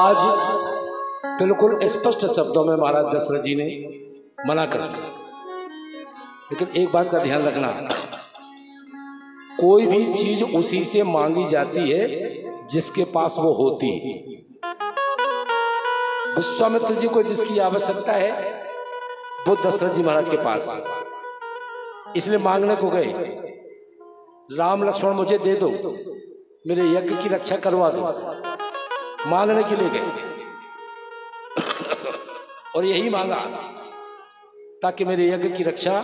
आज बिल्कुल स्पष्ट शब्दों में महाराज दशरथ जी ने मना कर दिया। लेकिन एक बात का ध्यान रखना, कोई भी चीज उसी से मांगी जाती है जिसके पास वो होती है। विश्वामित्र जी को जिसकी आवश्यकता है वो दशरथ जी महाराज के पास, इसलिए मांगने को गए, राम लक्ष्मण मुझे दे दो, मेरे यज्ञ की रक्षा करवा दो, मांगने के लिए गए और यही मांगा ताकि मेरे यज्ञ की रक्षा,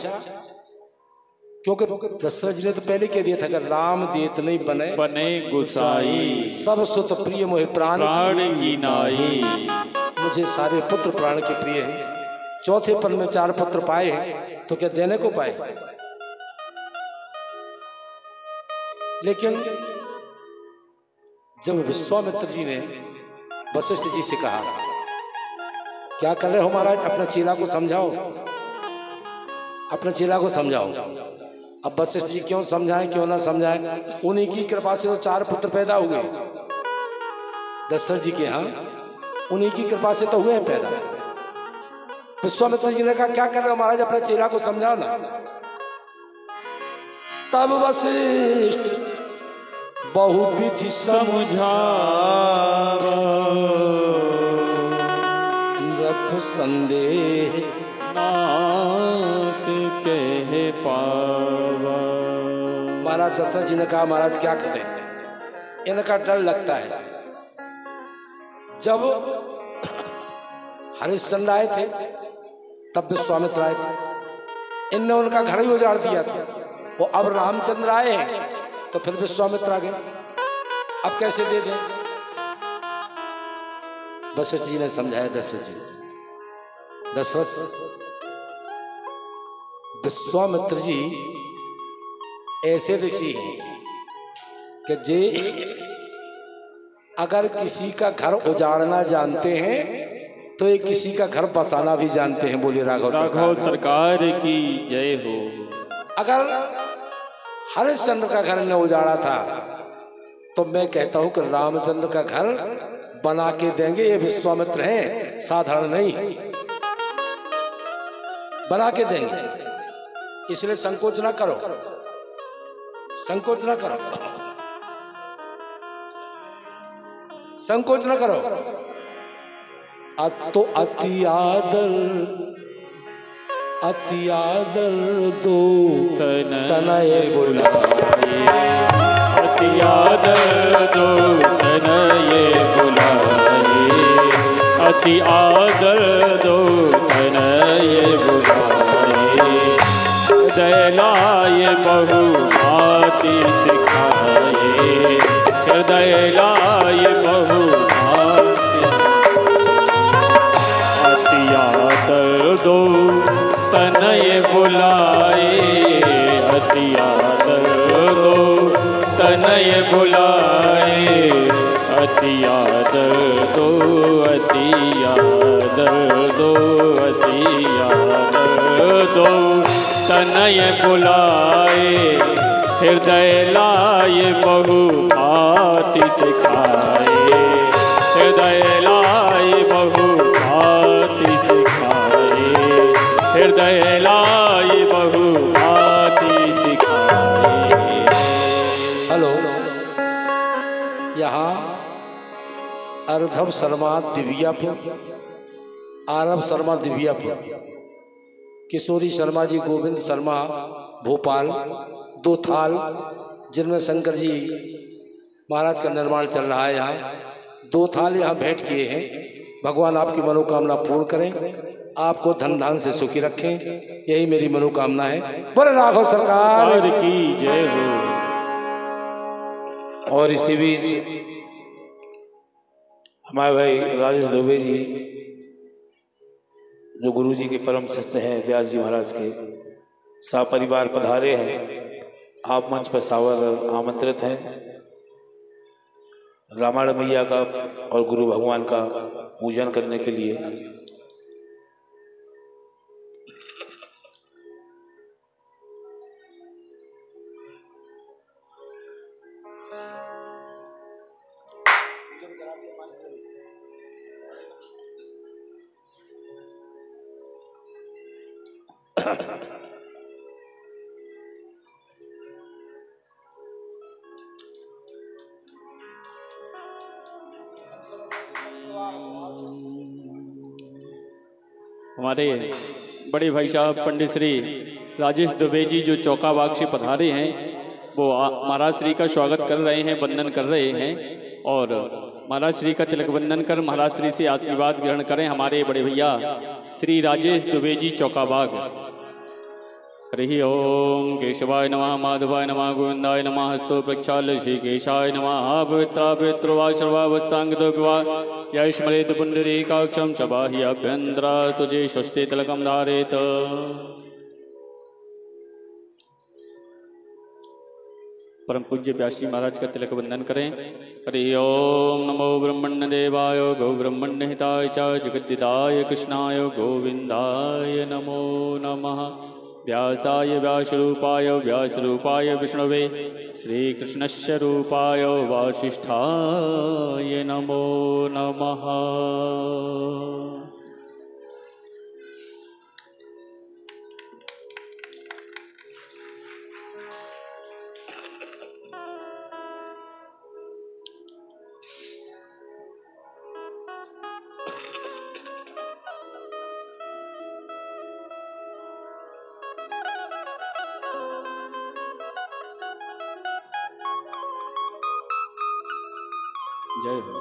क्योंकि दशरथ जी ने तो पहले कह दिया था कि राम देत नहीं बने बने गुसाई, सब सुत प्रिय मोहे प्राण की नाई। मुझे सारे पुत्र प्राण के प्रिय हैं। चौथे पद में 4 पुत्र पाए हैं तो क्या देने को पाए? लेकिन जब विश्वामित्र जी ने वशिष्ठ जी से कहा, क्या कर रहे हो महाराज, अपना चेला को समझाओ, अपने चेला को समझाओ। अब वशिष्ठ जी क्यों समझाएं, क्यों ना समझाएं, उन्हीं की कृपा से तो 4 पुत्र पैदा हुए दशरथ जी के यहाँ, उन्हीं की कृपा से तो हुए हैं पैदा। विश्वामित्र जी ने कहा, क्या कर रहे हो महाराज, अपने चेला को समझाओ ना। तब वशिष्ठ बहुविधि समझावा, रफ संदेह नास कह पावा। महाराज दशरथ जी ने कहा, महाराज क्या करें, इनका डर लगता है। जब हरिश्चंद्र आए थे तब विश्वामित्र आए थे, इनने उनका घर ही उजाड़ दिया था। वो अब रामचंद्र आए हैं तो फिर विश्वामित्र आ गए, अब कैसे दे दें? वशिष्ठ जी ने समझाया दशरथ जी, दशरथ विश्वामित्र जी ऐसे ऋषि हैं कि जे अगर किसी का घर उजाड़ना जानते हैं तो ये किसी का घर बसाना भी जानते हैं। बोलिए राघव सरकार की जय हो। अगर हरिश्चंद्र का घर ने उजाड़ा था तो मैं कहता हूं कि रामचंद्र का घर बना के देंगे। ये विश्वामित्र हैं, साधारण नहीं, बना के देंगे। इसलिए संकोच ना करो, संकोच ना करो, संकोच ना करो। तो अति आदर दो तनय बुलाए, अति आदर दो तनय बुलाए, अति आदर दो तनय बुलाए। दयलाय बहु भांति सिखाए, हृदय लाय बहु भांति। अति आदर दो तनय बुलाए, अति आदर दो तनय बुलाए, अति आदर दो, अति आदर दो, अति आदर दो तनय बुलाए। हृदय लाय बहु भांति सिखाए, हृदय लाय बहु भांति सिखाए, हृदय लाय बहु भांति सिखाए। हेलो, यहाँ अर्धव शर्मा दिव्यापुर, आरव शर्मा दिव्यापुर, किशोरी शर्मा जी, गोविंद शर्मा भोपाल, 2 थाल जिनमें शंकर जी महाराज का निर्माण चल रहा है। यहाँ 2 थाल यहाँ भेंट किए हैं। भगवान आपकी मनोकामना पूर्ण करें, आपको धन धान से सुखी रखें, यही मेरी मनोकामना है। बोले राघव सरकार की जय हो। और इसी बीच हमारे भाई राजेश दुबे जी, जो गुरु जी के परम शिष्य हैं, व्यास जी महाराज के सपरिवार पधारे हैं। आप मंच पर सावर आमंत्रित हैं। रामायण मैया का और गुरु भगवान का पूजन करने के लिए। हमारे बड़े भाई साहब पंडित श्री राजेश दुबे जी जो चौका बाग से पधारे हैं, वो महाराज श्री का स्वागत कर रहे हैं, वंदन कर रहे हैं। और महाराज श्री का तिलक वंदन कर महाराज श्री से आशीर्वाद ग्रहण करें हमारे बड़े भैया श्री राजेश दुबे जी चौका बाग। हरि ओम केशवाय नमः, माधवाय नमः, गोविंदाय नमः, हस्तो प्रक्षाल्य श्री केशाय नमः। पवित्रा पवित्रो सर्वावस्थांगतो विवाह या स्मरेत पुंडरीकाक्षं सबाहि अभ्यंतरा तुझे स्वस्ति तिलकम धारेत। परम पूज्य व्यास जी महाराज का तिलक वंदन करें। हरि ओम नमो ब्रह्मण्य देवाय गौ ब्रह्मण्य हिताय च जगद्दिताय कृष्णाय गोविंदाय नमो नमः। व्यासाय व्यासरूपाय व्यासरूपाय विष्णवे श्रीकृष्णस्य रूपाय वासिष्ठाय नमो नमः। जय हो।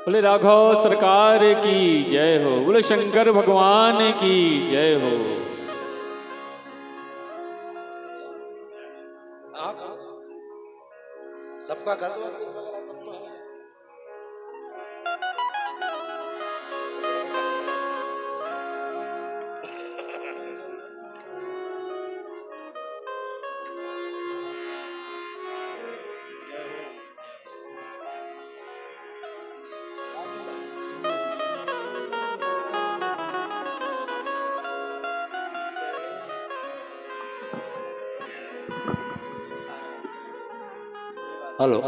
बोले राघव सरकार की जय हो। बोले शंकर भगवान की जय हो। सबका घर वगैरह सब तो है। हेलो,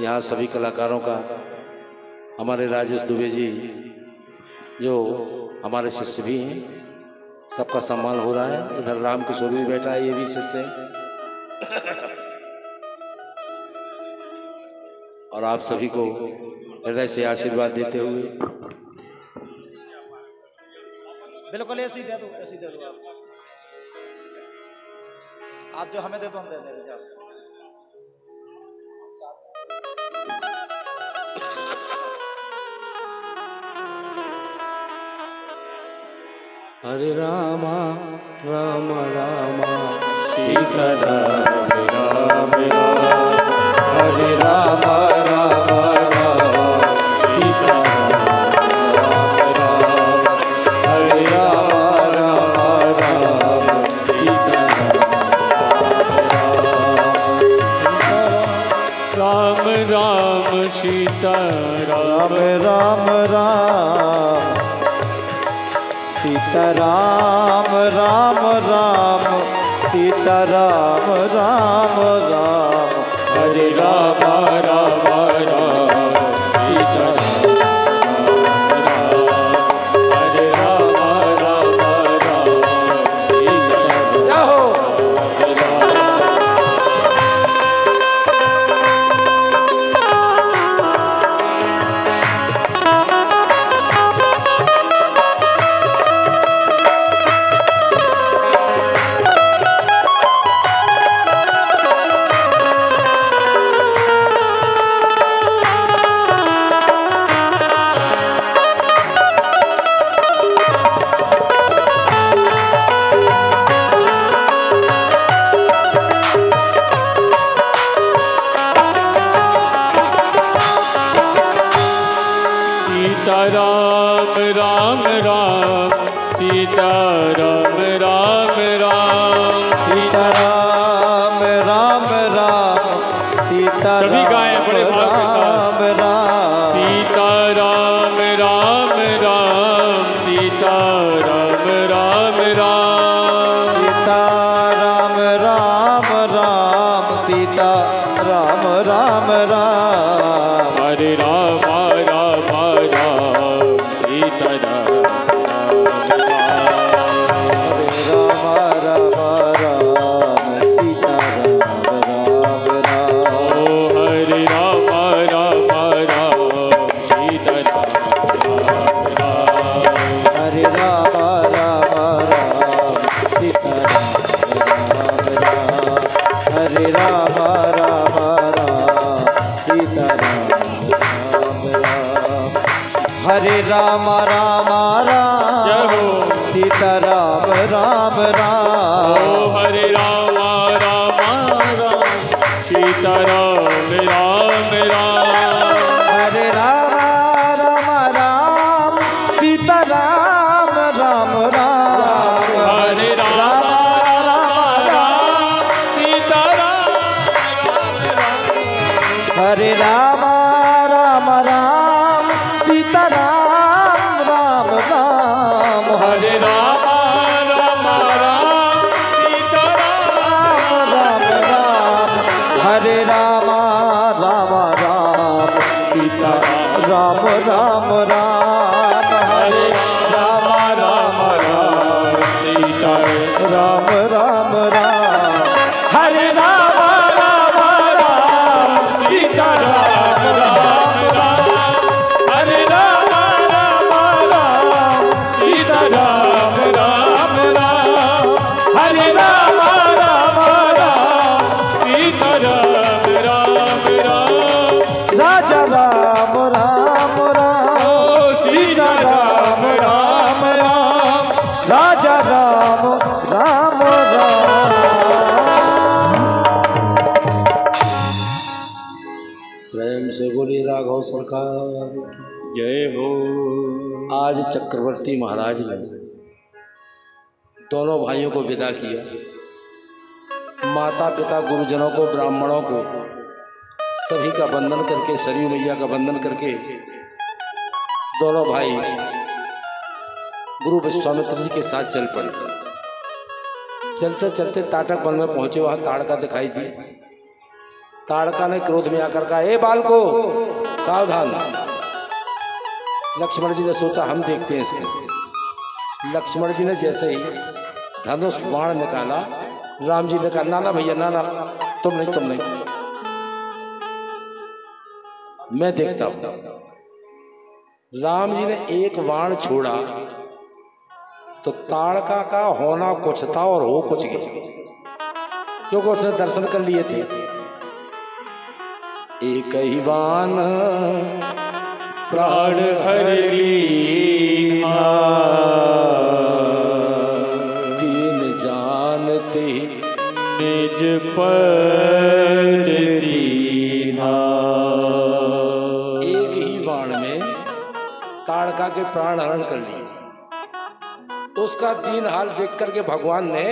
यहाँ सभी कलाकारों का, हमारे राजेश दुबे जी जो हमारे शिष्य भी हैं, सबका सम्मान हो रहा है। इधर राम किशोर भी बैठा है, ये भी शिष्य है। और आप सभी को हृदय से आशीर्वाद देते हुए बिल्कुल ऐसे ही दे दो, ऐसे ही दे दो। आप जो हमें दे दो, हम दे देंगे। हरे रामा राम रामा सीता राम राम राम। हरे रामा राम राम सीता राम राम। हरे रामा राम राम सीता राम राम सीता राम राम राम सीता राम राम राम सीता राम राम राम। हरे रामा राम राम सीता राम राम। हरे रामा राम राम सीता राम राम। राम राम राम सीता राम राम राम। सीता राम राम राम सीता सभी गाएं बड़े भाव के साथ। राम राम सीता राम राम राम सीता राम राम राम। सीता राम राम राम सीता राम राम राम। हरे राम राम राम सीताराम राम राम सीताराम राम राम। ओ हरे राम राम राम सीताराम हरे राम राम राम सीताराम राम राम। हरे राम राम राम सीताराम राम राम। हरे राम राम राम सीताराम राम राम। ओ हरे राम राम राम सीताराम राम राम। हरे राम राम राम सीताराम राम राम। हरे राम राम राम सीताराम हरे राम राम राम सीताराम राम राम। हरे राम राम राम सीताराम राम राम। हरे राम राम राम सीता राम राम राम। हरे राम राम राम सीता राम राम राम। हरे राम राम राम सीता राम राम राम। हरे राम राम राम सीता राम राम राम। हरे राम राम राम सीताराम राम राम। राजा राम राम राम ओ सीता राम राम राम। राजा राम राम राम। प्रेम से बोली राघव सरकार की। जय हो। आज चक्रवर्ती महाराज ने दोनों भाइयों को विदा किया। माता पिता गुरुजनों को ब्राह्मणों को सभी का वंदन करके सरयू मैया का वंदन करके दोनों भाई गुरु विश्वामित्र जी के साथ चल पड़े। चलते चलते ताटक वन में पहुंचे। वहां ताड़का दिखाई दी। ताड़का ने क्रोध में आकर कहा, ए बालको सावधान। लक्ष्मण जी ने सोचा हम देखते हैं इसके। लक्ष्मण जी ने जैसे ही धनुष बाण निकाला, राम जी ने कहा ना ना भैया ना ना, तुम नहीं मैं देखता हूं। राम जी ने एक बाण छोड़ा तो ताड़का का होना कुछ था और हो कुछ गया, क्योंकि उसने दर्शन कर लिए थे। एक ही बाण प्राण हर लीना दीन जानते निज पर दीना। एक ही बाण में ताड़का के प्राण हरण कर लिए। उसका दीन हाल देख करके भगवान ने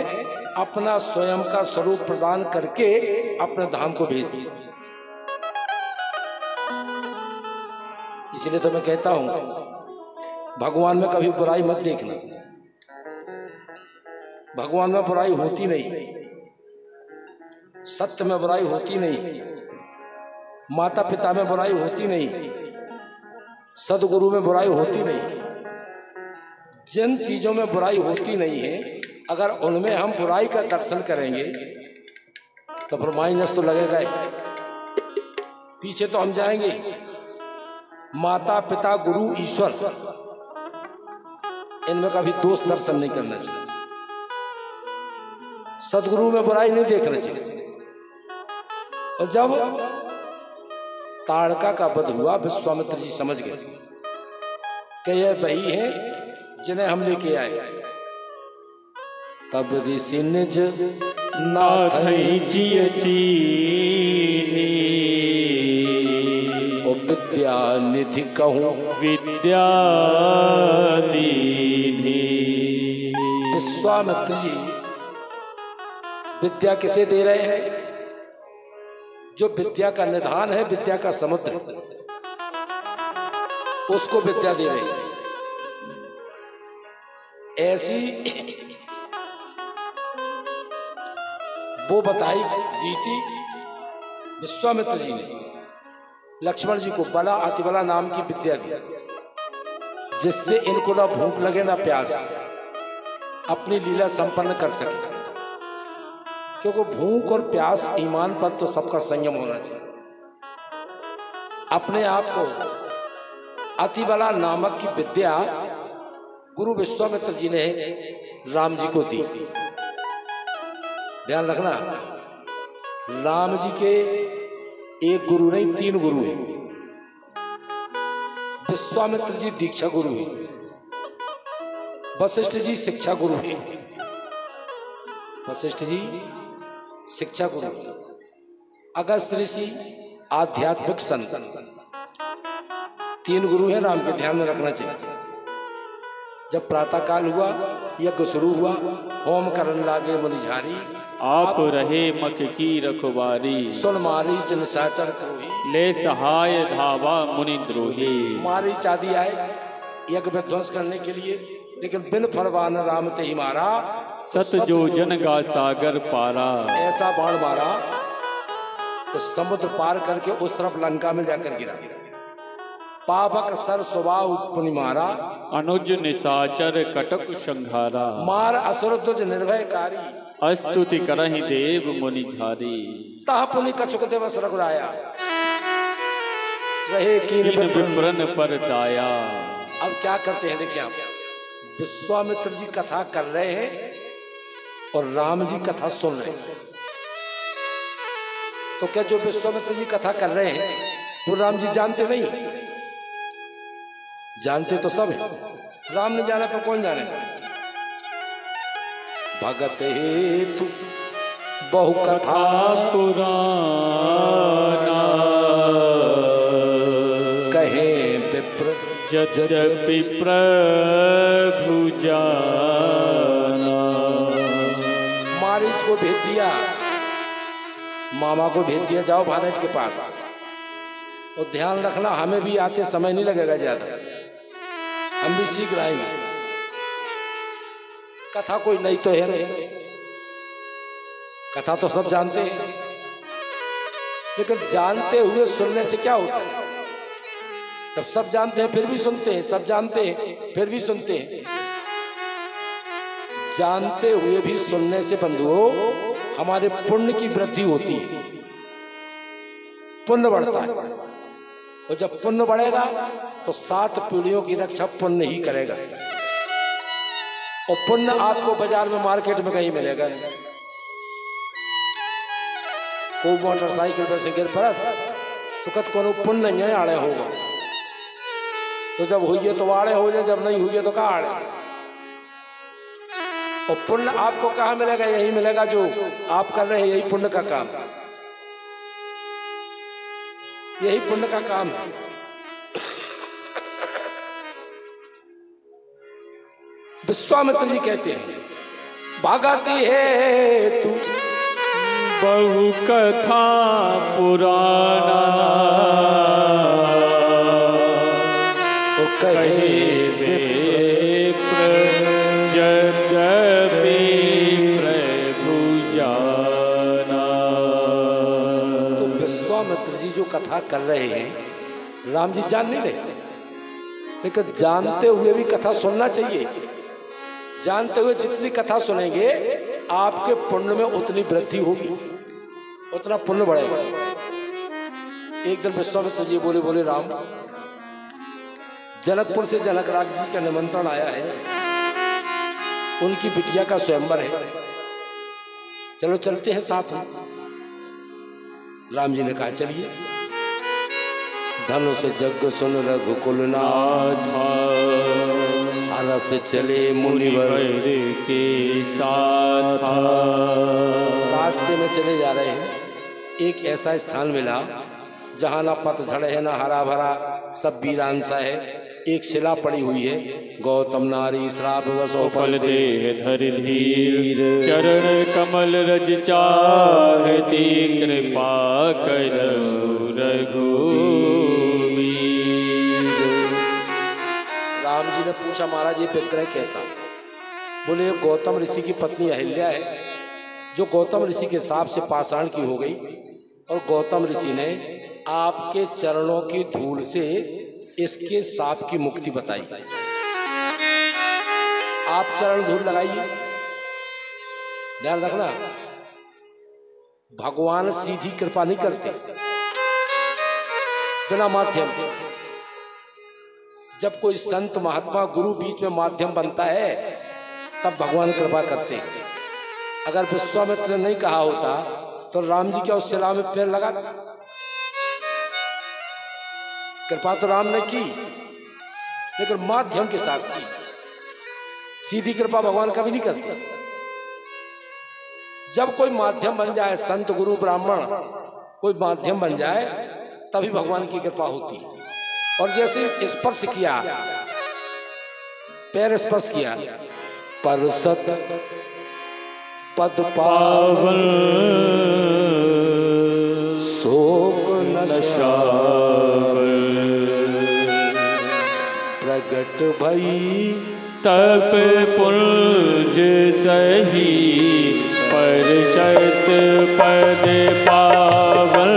अपना स्वयं का स्वरूप प्रदान करके अपने धाम को भेज दिया। इसलिए तो मैं कहता हूं भगवान में कभी बुराई मत देखना। भगवान में बुराई होती नहीं, सत्य में बुराई होती नहीं, माता पिता में बुराई होती नहीं, सदगुरु में बुराई होती नहीं। जिन चीजों में बुराई होती नहीं है, अगर उनमें हम बुराई का दर्शन करेंगे तो फिर माइनस तो लगेगा ही, पीछे तो हम जाएंगे। माता पिता गुरु ईश्वर इनमें कभी दोष दर्शन नहीं करना चाहिए। सदगुरु में बुराई नहीं देखना चाहिए। और जब ताड़का का वध हुआ, विश्वामित्र जी समझ गए कि यह वही हैं जिन्हें हम लेके आए। तब ऋषि निज नाथ जिय चीनी विद्या निधि कहूं विद्या दीनी। विश्वामित्र जी विद्या किसे दे रहे हैं? जो विद्या का निधान है, विद्या का समुद्र, उसको विद्या दे रहे हैं। ऐसी वो बताई दी थी विश्वामित्र जी ने लक्ष्मण जी को। बला अतिबला नाम की विद्या दी, जिससे इनको ना भूख लगे ना प्यास, अपनी लीला संपन्न कर सके। क्योंकि भूख और प्यास ईमान पर तो सबका संयम होना चाहिए। अपने आप को अतिबला नामक की विद्या गुरु विश्वामित्र जी ने राम जी को दी। ध्यान रखना, राम जी के एक गुरु नहीं, 3 गुरु हैं। विश्वामित्र जी दीक्षा गुरु हैं, वशिष्ठ जी शिक्षा गुरु हैं, वशिष्ठ जी शिक्षा गुरु, अगस्त ऋषि आध्यात्मिक संत। 3 गुरु हैं राम के, ध्यान में रखना चाहिए। जब प्रातः काल हुआ, यज्ञ शुरू हुआ, होम करन लागे मुनिझारी, आप रहे मक की रखवारी, सुन मारीच निशाचर कोई, ले सहाय धावा मुनि द्रोही। मारीच आदि आए यज्ञ में ध्वंस करने के लिए, लेकिन बिन फरमान राम ते ही मारा, सत जो जन गा सागर पारा। ऐसा बाण मारा तो समुद्र पार करके उस तरफ लंका में जाकर गिरा। पावक सर स्वभाव पुनि मारा, अनुज निशाचर कटक संघारा। मार असुर तुझ निर्भयकारी, अस्तुति करहि देव मुनि झारी। तह पुनि कछुक दिवस रघुराया, रहे कीन विप्रन पर दाया। अब क्या करते हैं देखिए आप, विश्वामित्र जी कथा कर रहे हैं और राम जी कथा सुन रहे हैं। तो क्या जो विश्वामित्र जी कथा कर रहे हैं वो राम जी जानते नहीं? जानते तो सब है, राम ने जाना पर कौन जाने। भगत हेतु बहु कथा पुराना, कहे विप्र यद्यपि प्रभु जाना। मारीच को भेज दिया, मामा को भेज दिया, जाओ भानज के पास। और ध्यान रखना, हमें भी आते समय नहीं लगेगा ज्यादा, हम भी सीख आएंगे। कथा कोई नहीं तो है, कथा तो सब जानते हैं, लेकिन जानते हुए सुनने से क्या होता है? जब सब जानते हैं फिर भी सुनते हैं, सब जानते हैं फिर भी सुनते हैं। जानते हुए भी सुनने से बंधुओं हमारे पुण्य की वृद्धि होती है, पुण्य बढ़ता है। और जब पुण्य बढ़ेगा तो 7 पीढ़ियों की रक्षा पुण्य ही करेगा। और पुण्य आपको बाजार में, मार्केट में कहीं मिलेगा नहीं। को मोटरसाइकिल पर से गिर पड़ा सुखत को पुण्य नहीं आड़े होगा, तो जब हुई तो आड़े हो जाए, जब नहीं हुई तो कहाँ आड़े। और पुण्य आपको कहाँ मिलेगा? यही मिलेगा जो आप कर रहे हैं, यही पुण्य का काम, यही पुण्य का काम है। विश्वामित्र जी कहते हैं, भागती है तू बहु कथा पुराना, कहे विप्र यद्यपि प्रभु जाना। तो विश्वामित्र जी जो कथा कर रहे हैं, राम जी जान नहीं रहे, लेकिन जानते हुए भी कथा सुनना चाहिए। जानते हुए जितनी कथा सुनेंगे आपके पुण्य में उतनी वृद्धि होगी, उतना पुण्य बढ़ेगा। एक दिन विश्वामित्र जी बोले राम, जनकपुर से जनक राज जी का निमंत्रण आया है, उनकी बिटिया का स्वयंवर है, चलो चलते हैं साथ में। राम जी ने कहा चलिए। धनुष जग सुन रघुकुल नाथ, अरस चले मुनिवर के साथ। रास्ते में चले जा रहे हैं, एक ऐसा स्थान मिला जहाँ ना पतझड़ है ना हरा भरा, सब वीरान सा है। एक शिला पड़ी हुई है, गौतम नारी श्राप वसो फल देह धरि धीर, चरण कमल रज चाहती, कृपा करहु रघुवीर। राम जी ने पूछा, महाराज ये विग्रह कैसा? बोले गौतम ऋषि की पत्नी अहिल्या है, जो गौतम ऋषि के साप से पाषाण की हो गई, और गौतम ऋषि ने आपके चरणों की धूल से इसके साप की मुक्ति बताई। आप चरण धूल लगाइए, ध्यान रखना, भगवान सीधी कृपा नहीं करते बिना माध्यम के। जब कोई संत महात्मा गुरु बीच में माध्यम बनता है तब भगवान कृपा करते हैं। अगर विश्वामित्र ने नहीं कहा होता तो राम जी क्या उस शिला में पैर लगा? कृपा तो राम ने की लेकिन माध्यम के साथ की। सीधी कृपा भगवान कभी नहीं करते। जब कोई माध्यम बन जाए, संत गुरु ब्राह्मण कोई माध्यम बन जाए तभी भगवान की कृपा होती है। और जैसे स्पर्श किया, पैर स्पर्श किया, परसत पद पावन शोक नशा प्रगट भई तप पुंज सही परशत पद पावन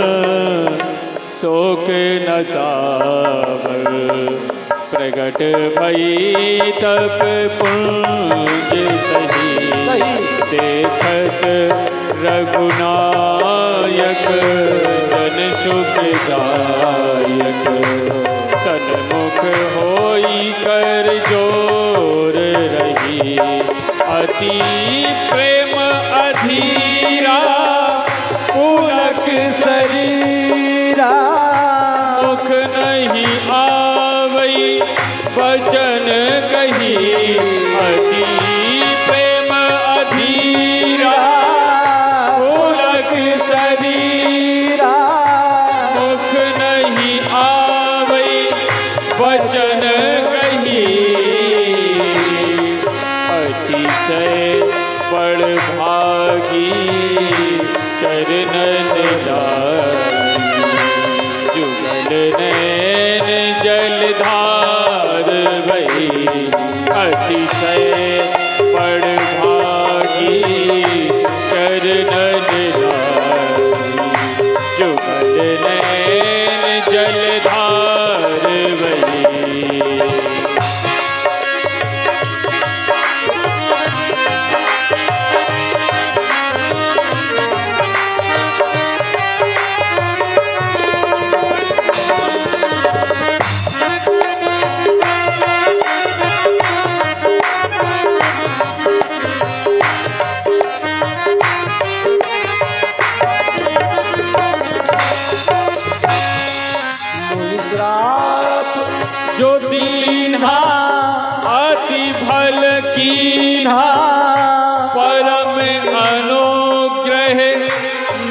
शोक न सावर प्रगट भई तप पुंज सही देखत रघुनायक जन सुखदायक सन्मुख होई कर जोर रही अति प्रेम अधीरा पुलक शरीरा मुख नहीं आवई वचन कही अति प्रेम अधीरा पुलक शरीरा मुख नहीं आवई वचन कही अतिशय बड़ भागी चरणन जुगल नैन जलधार भई अतिशय बड़ भागी चरणन जुगल नैन जलधार भई। जो दीन्हा अति भल कीन्हा परम अनुग्रह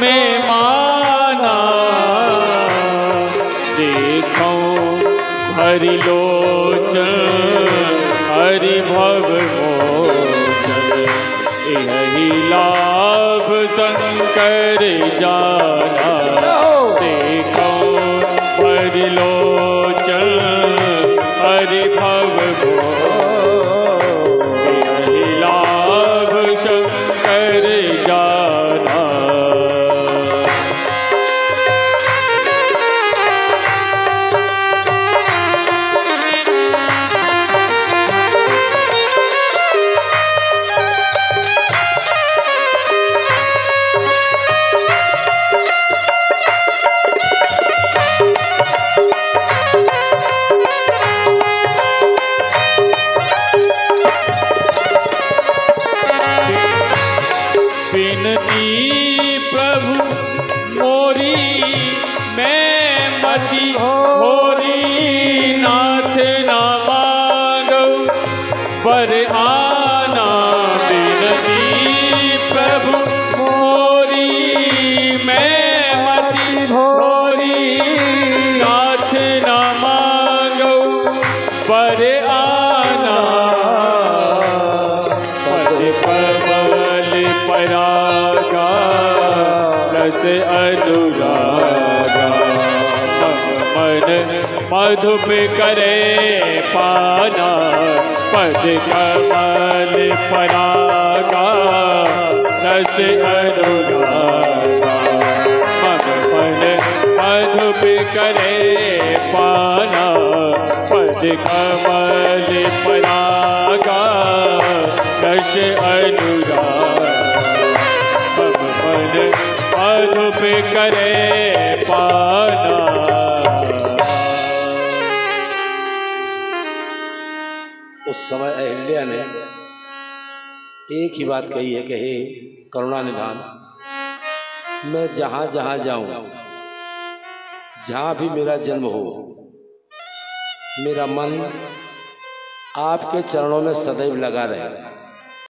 में माना देखो हरि लोचन हरि भव मोचन यही लाभ शंकर जाना देखो हरि लोचन हरि भव यही लाभ शंकर जाना। बिनती प्रभु मोरी मैं मति होरी नाथ ना मांगो पर आना बिनती प्रभु मोरी मैं मति होरी नाथ ना मांगो पर आना पद पवल परागा रस अनुरागा मन मधुप करे पाना पद कमल परागा रस अनुरागा मन मधुप करे पाना पद कमल परागा पाश अनुराग हम मन मधुप करे पाना। उस समय अहिल्या ने एक ही बात कही है कि हे करुणा निधान, मैं जहाँ जहाँ जाऊं, जहाँ भी मेरा जन्म हो, मेरा मन आपके चरणों में सदैव लगा रहे।